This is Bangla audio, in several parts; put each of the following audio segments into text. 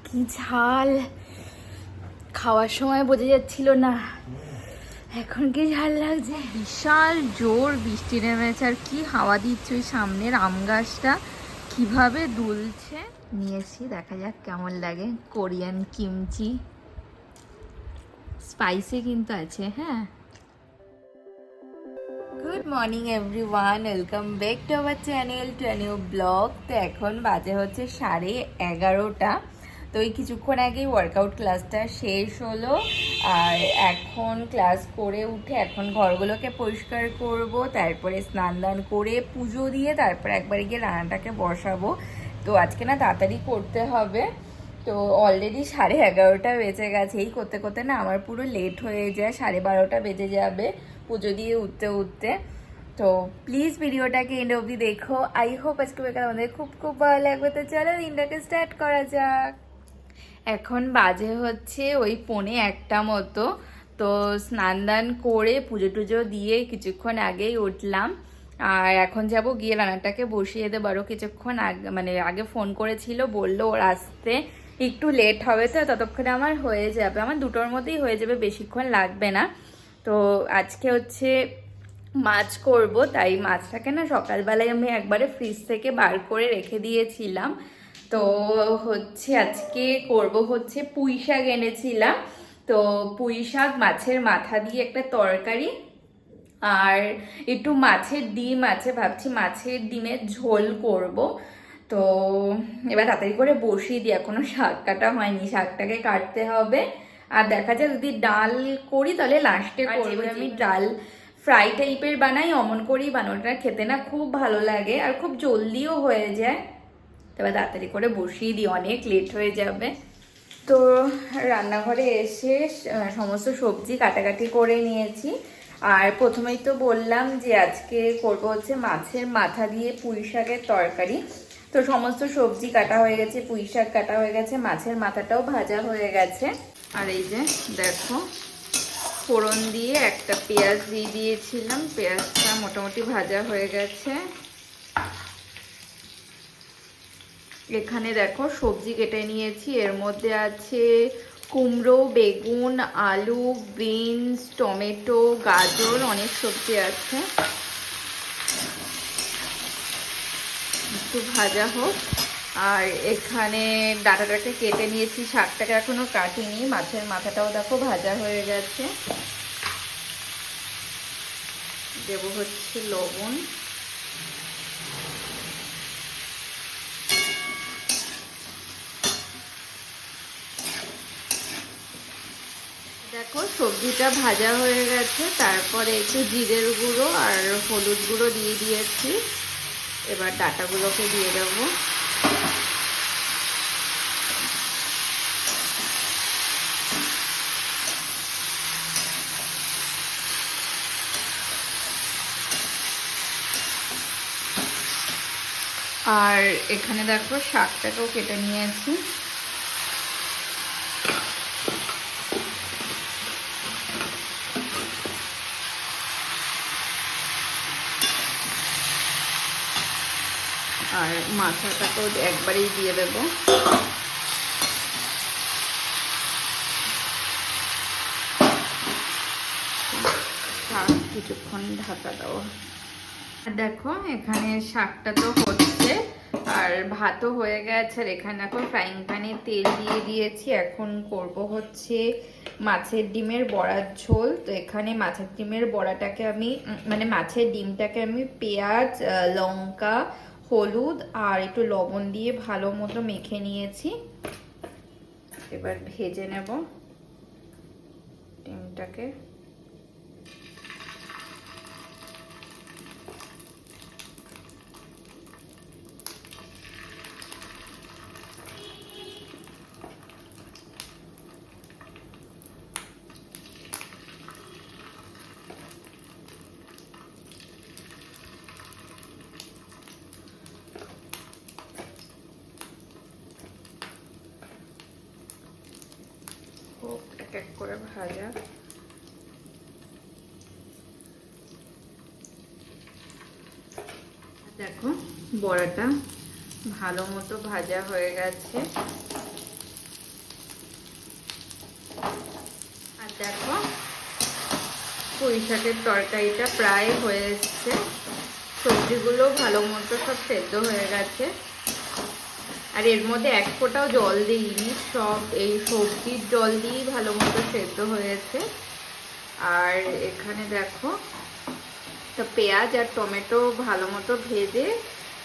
কি ঝাল, খাওয়ার সময় বোঝা যাচ্ছিল না, এখন কি ঝাল লাগছে। বিশাল জোর বৃষ্টি নেমেছে আর কি হাওয়া দিচ্ছে, ওই সামনের আম গাছটা কিভাবে দুলছে। নিয়েছি, দেখা যাক কেমন লাগে। কোরিয়ান কিমচি, স্পাইসি কিন্তু আছে। হ্যাঁ, good morning everyone, welcome back to our channel, to a new blog. তো এখন বাজে হচ্ছে 11:30। তো এই কিছুক্ষণ আগেই ওয়ার্কআউট ক্লাসটা শেষ হলো, আর এখন ক্লাস করে উঠে এখন ঘরগুলোকে পরিষ্কার করব, তারপরে স্নান দান করে পুজো দিয়ে তারপরে একবার গিয়ে রান্নাটাকে বসাবো। তো আজকে না তাড়াতাড়ি করতে হবে। তো অলরেডি 11:30 বেজে গেছে। এই করতে করতে না আমার পুরো লেট হয়ে যায়, 12:30 বেজে যাবে পুজো দিয়ে উঠতে উঠতে। তো প্লিজ ভিডিওটাকে এন্ড অবধি দেখো। আই হোপ আজকে বেকার আমাদের খুব খুব ভালো লাগবে। তো চলো দিনটাকে স্টার্ট করা যাক। এখন বাজে হচ্ছে ওই 1:45 মতো। তো স্নান দান করে পুজো টুজো দিয়ে কিছুক্ষণ আগেই উঠলাম, আর এখন যাব গিয়ে রান্নাটাকে বসিয়ে দেবো। আরও কিছুক্ষণ আগে মানে আগে ফোন করেছিল, বললো ওর আসতে একটু লেট হবে, তো ততক্ষণে আমার হয়ে যাবে, আমার 2টোর মধ্যেই হয়ে যাবে, বেশিক্ষণ লাগবে না। তো আজকে হচ্ছে মাছ করব, তাই মাছটাকে না সকালবেলায় আমি একবারে ফ্রিজ থেকে বার করে রেখে দিয়েছিলাম। তো হচ্ছে আজকে করব হচ্ছে পুঁই শাক এনেছিলাম, তো পুঁই শাক মাছের মাথা দিয়ে একটা তরকারি, আর একটু মাছের ডিম আছে, ভাবছি মাছের ডিমের ঝোল করব। তো এবার তাড়াতাড়ি করে বসিয়ে দিই, এখনো শাক কাটা হয়নি, শাকটাকে কাটতে হবে। আর দেখা যায় যদি ডাল করি তাহলে লাস্টে করবো। আমি ডাল ফ্রাই টাইপের বানাই, অমন করেই বানানোটা খেতে না খুব ভালো লাগে আর খুব জলদিও হয়ে যায়। তবে তাড়াতাড়ি করে বসিয়ে দিই, অনেক লেট হয়ে যাবে। তো রান্নাঘরে এসে সমস্ত সবজি কাটাকাটি করে নিয়েছি। আর প্রথমেই তো বললাম যে আজকে করব হচ্ছে মাছের মাথা দিয়ে পুঁই শাকের তরকারি। তো সমস্ত সবজি কাটা হয়ে গেছে, পুঁই শাক কাটা হয়ে গেছে, মাছের মাথাটাও ভাজা হয়ে গেছে। আর এই যে দেখো, ফোড়ন দিয়ে একটা পেঁয়াজ দিয়ে দিয়েছিলাম, পেঁয়াজটা মোটামুটি ভাজা হয়ে গেছে। এখানে দেখো সবজি কেটে নিয়েছি, এর মধ্যে আছে কুমড়ো, বেগুন, আলু, বিনস, টমেটো, গাজর, অনেক সবজি আছে। একটু ভাজা হোক। আর এখানে ডাঁটাটাকে কেটে নিয়েছি, শাকটাকে এখনো কাটিনি, মাছের মাথাটাও দেখো ভাজা হয়ে গেছে। দেব হচ্ছে লবণ, দেখো সবজিটা ভাজা হয়ে গেছে, তারপরে একটু জিরের গুঁড়ো আর হলুদ গুঁড়ো দিয়ে দিয়েছি। এবার ডাঁটাগুলোকে দিয়ে দেবো। আর এখানে দেখো শাকটাকেও কেটে নিয়েছি। আর মাথাটাকেও একবারেই দিয়ে দেব। কিছুক্ষণ ঢাকা দেওয়া। দেখো এখানে শাকটা তো হচ্ছে আর ভাতও হয়ে গেছে, আর এখানে এখন ফ্রাইং প্যানে তেল দিয়ে দিয়েছি। এখন করব হচ্ছে মাছের ডিমের বড়ার ঝোল। তো এখানে মাছের ডিমের বড়াটাকে আমি মানে মাছের ডিমটাকে আমি পেঁয়াজ, লঙ্কা, হলুদ আর একটু লবণ দিয়ে ভালো মতো মেখে নিয়েছি। এবার ভেজে নেব ডিমটাকে। এক এক করে ভাজা। দেখো বড়াটা ভালো মতো ভাজা হয়ে গেছে। পুঁই শাকের তরকারিটা প্রায় হয়ে এসছে, সবজিগুলো ভালো মতো সব সেদ্ধ হয়ে গেছে। আর এর মধ্যে এক ফোঁটাও জল দিইনি, সব এই সবজির জল দিয়েই ভালো মতো সেদ্ধ হয়েছে। আর এখানে দেখো তো পেঁয়াজ আর টমেটো ভালো মতো ভেজে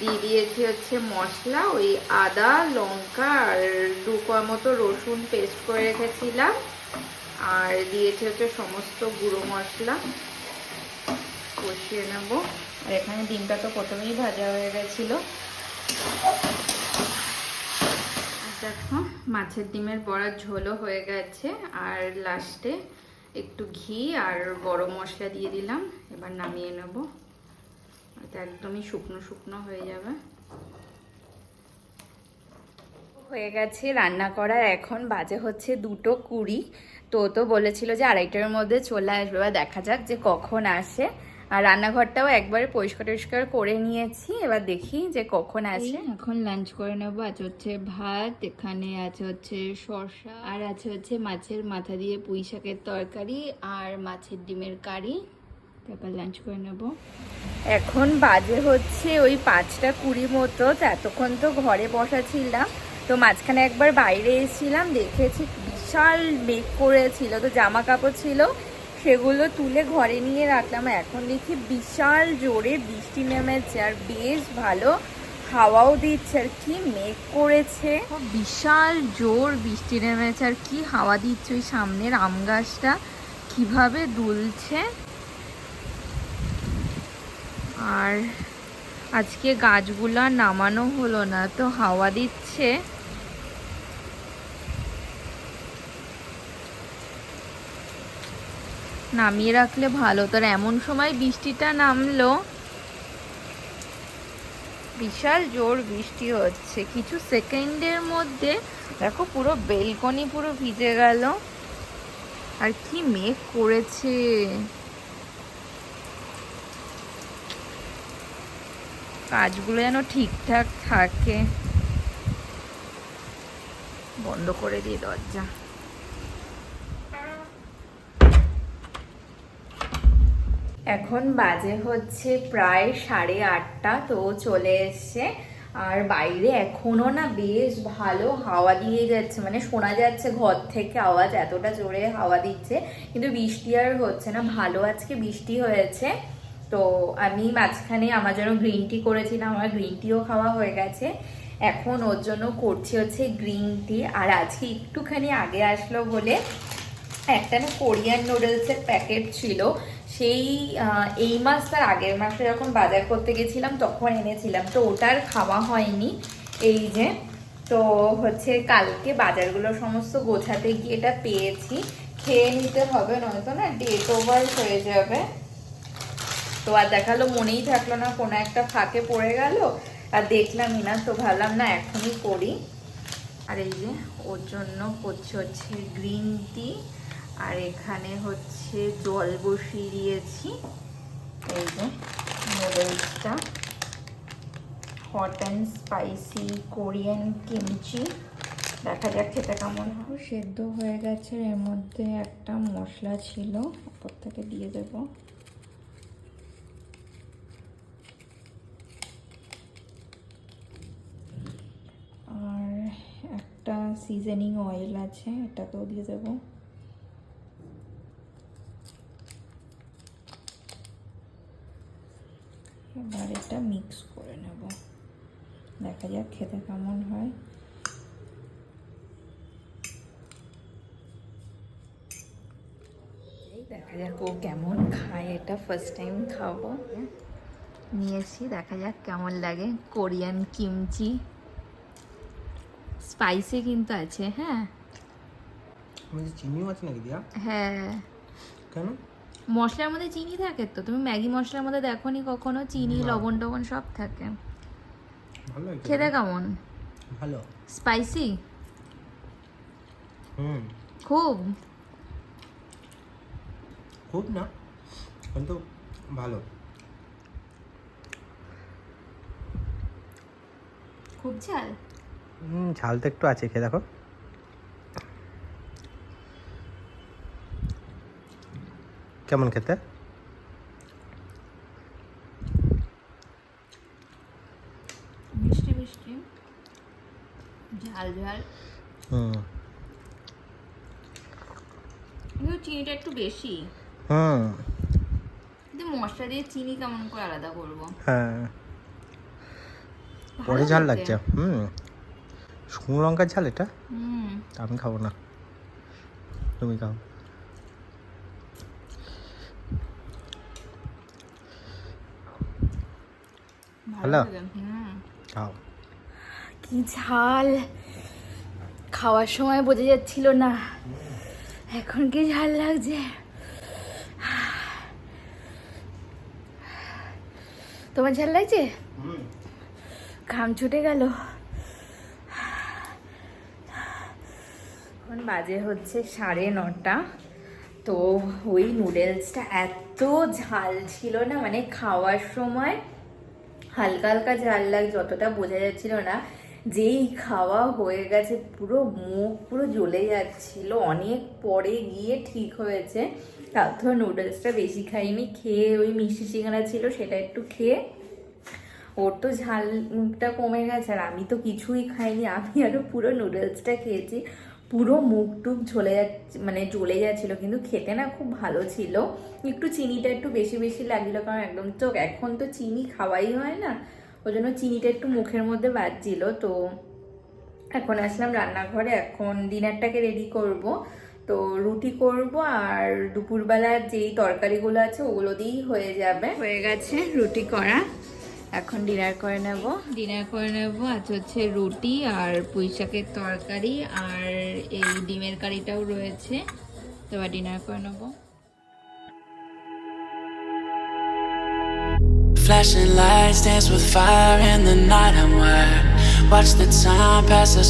দিয়ে দিয়েছি হচ্ছে মশলা, ওই আদা লঙ্কা আর 2 কোয়া মতো রসুন পেস্ট করে রেখেছিলাম, আর দিয়েছি হচ্ছে সমস্ত গুঁড়ো মশলা। কষিয়ে নেবো। আর এখানে ডিমটা তো প্রথমেই ভাজা হয়ে গেছিলো। দেখো মাছের ডিমের বড়ার ঝোলও হয়ে গেছে, আর লাস্টে একটু ঘি আর গরম মশলা দিয়ে দিলাম। এবার নামিয়ে নেব, এটা একদমই শুকনো শুকনো হয়ে যাবে। হয়ে গেছে রান্না করার, এখন বাজে হচ্ছে 2:20। তো বলেছিল যে 2:30টার মধ্যে চলে আসবে, এবার দেখা যাক যে কখন আসে। আর রান্নাঘরটাও একবারে পরিষ্কার টরিষ্কার করে নিয়েছি, এবার দেখি যে কখন আসে। এখন লাঞ্চ করে নেবো। আজ হচ্ছে ভাত, এখানে আছে হচ্ছে শসা, আর আছে হচ্ছে মাছের মাথা দিয়ে পুঁই শাকের তরকারি আর মাছের ডিমের কারি। তারপর লাঞ্চ করে নেব। এখন বাজে হচ্ছে ওই 5:20 মতো। তো এতক্ষণ তো ঘরে বসা ছিলাম, তো মাঝখানে একবার বাইরে এসেছিলাম, দেখেছি বিশাল মেঘ করেছিল, তো জামা কাপড় ছিল সেগুলো তুলে ঘরে নিয়ে রাখলাম। এখন দেখি বিশাল জোরে বৃষ্টি নেমেছে, আর বেশ ভালো হাওয়াও দিচ্ছে, আর কি মেঘ করেছে, বিশাল জোর বৃষ্টি নেমেছে, আর কি হাওয়া দিচ্ছে। ওই সামনের আম গাছটা কিভাবে দুলছে। আর আজকে গাছগুলো নামানো হলো না, তো হাওয়া দিচ্ছে। নামিয়ে রাখলে ভালো, তার এমন সময় বৃষ্টিটা নামলো, বিশাল জোর বৃষ্টি হচ্ছে কিছু সেকেন্ডের মধ্যে। দেখো পুরো বেলকনি পুরো ভিজে গেল, আর কি মেঘ করেছে। কাজগুলো যেন ঠিকঠাক থাকে। বন্ধ করে দিয়ে দরজা। এখন বাজে হচ্ছে প্রায় 8:30, তো চলে এসছে। আর বাইরে এখনো না বেশ ভালো হাওয়া দিয়ে যাচ্ছে, মানে শোনা যাচ্ছে ঘর থেকে আওয়াজ, এতটা জোরে হাওয়া দিচ্ছে। কিন্তু বৃষ্টি আর হচ্ছে না, ভালো আজকে বৃষ্টি হয়েছে। তো আমি মাঝখানে আমার জন্য গ্রিন টি করেছিলাম, আমার গ্রিন টিও খাওয়া হয়ে গেছে। এখন ওর জন্য করছি হচ্ছে গ্রিন টি। আর আজকে একটুখানি আগে আসলো বলে একটা না কোরিয়ান নুডলসের প্যাকেট ছিল, সেই এই মাস তার আগের মাসে যখন বাজার করতে গেছিলাম তখন এনেছিলাম, তো ওটার খাওয়া হয়নি। এই যে তো হচ্ছে কালকে বাজারগুলো সমস্ত গোছাতে গিয়ে এটা পেয়েছি, খেয়ে নিতে হবে, নয়তো না ডেট ওভার হয়ে যাবে। তো আর দেখালো মনেই থাকলো না, কোনো একটা ফাঁকে পড়ে গেল আর দেখলামই না, তো ভাবলাম না এখনই করি। আর এই যে ওর জন্য করছে হচ্ছে গ্রিন টি, আর এখানে হচ্ছে জল বসিয়ে দিয়েছি। এই যে নুডলসটা hot and spicy Korean kimchi, দেখা যাক খেতে কেমন হয়। সেদ্ধ হয়ে গেছে, এর মধ্যে একটা মশলা ছিল, ওপর থেকে দিয়ে দেব। আর একটা সিজনিং অয়েল আছে, এটাকেও দিয়ে দেবো। এবার এটা মিক্স করে নেব, দেখা যাক খেতে কেমন হয়। দেখা যাক ও কেমন খায়, এটা ফার্স্ট টাইম খাবো। নিয়েছি, দেখা যাক কেমন লাগে। কোরিয়ান কিমচি স্পাইসি কিন্তু আছে। হ্যাঁ চিনিও আছে নাকি দিয়া? হ্যাঁ, কেন? মশলার মধ্যে চিনি থাকে তো, তুমি ম্যাগি মশলার মধ্যে দেখোনি কখনো? চিনি লবণ টবণ সব থাকে। ভালো খেতে কেমন? ভালো। স্পাইসি? খুব খুব না, কিন্তু ভালো। খুব ঝাল? ঝাল তো একটু আছে, খেয়ে দেখো কেমন খেতে। হুম কিন্তু চিনিটা একটু বেশি। হুম কিন্তু মশলা দিয়ে চিনি কেমন করে আলাদা করবো? হ্যাঁ ভালো পরে ঝাল লাগছে। লাগছে। শুকনো লঙ্কার ঝাল এটা, হুম আমি খাবো না, তুমি খাও। ভালো হ্যালো লাগে। খাও। কি ঝাল, খাওয়ার সময় বোঝা যাচ্ছিল না, এখন কি ঝাল লাগছে। তোমার ঝাল লাগছে? ঘাম ছুটে গেল। এখন বাজে হচ্ছে 9:30। তো ওই নুডলসটা এত ঝাল ছিল না, মানে খাওয়ার সময় হালকা হালকা ঝাল লাগছে, যতটা বোঝা যাচ্ছিল না। যেই খাওয়া হয়ে গেছে পুরো মুখ পুরো জ্বলে যাচ্ছিল, অনেক পরে গিয়ে ঠিক হয়েছে। তারপর নুডলসটা বেশি খাইনি, খেয়ে ওই মিষ্টি চিংড়া ছিল সেটা একটু খেয়ে ওর তো ঝালটা কমে গেছে, আর আমি তো কিছুই খাইনি, আমি আরো পুরো নুডলসটা খেয়েছি। পুরো মুখ টুক ঝলে যাচ্ছে, মানে জ্বলে যাচ্ছিল, কিন্তু খেতে না খুব ভালো ছিল। একটু চিনিটা একটু বেশি বেশি লাগছিল, কারণ একদম তো এখন তো চিনি খাওয়াই হয় না, ওই জন্য চিনিটা একটু মুখের মধ্যে বাজছিল। তো এখন আসলাম রান্নাঘরে, এখন ডিনারটাকে রেডি করব। তো রুটি করব, আর দুপুরবেলার যেই তরকারিগুলো আছে ওগুলো দিয়েই হয়ে যাবে। হয়ে গেছে রুটি করা, এখন ডিনার করে নেব। আজ হচ্ছে রুটি আর পুঁই শাকের তরকারি, আর এই ডিমের কারিটাও রয়েছে। তো এবার ডিনার করে নেব। Flashing lights dance with fire in the night. I'm wired. Watch the time pass us.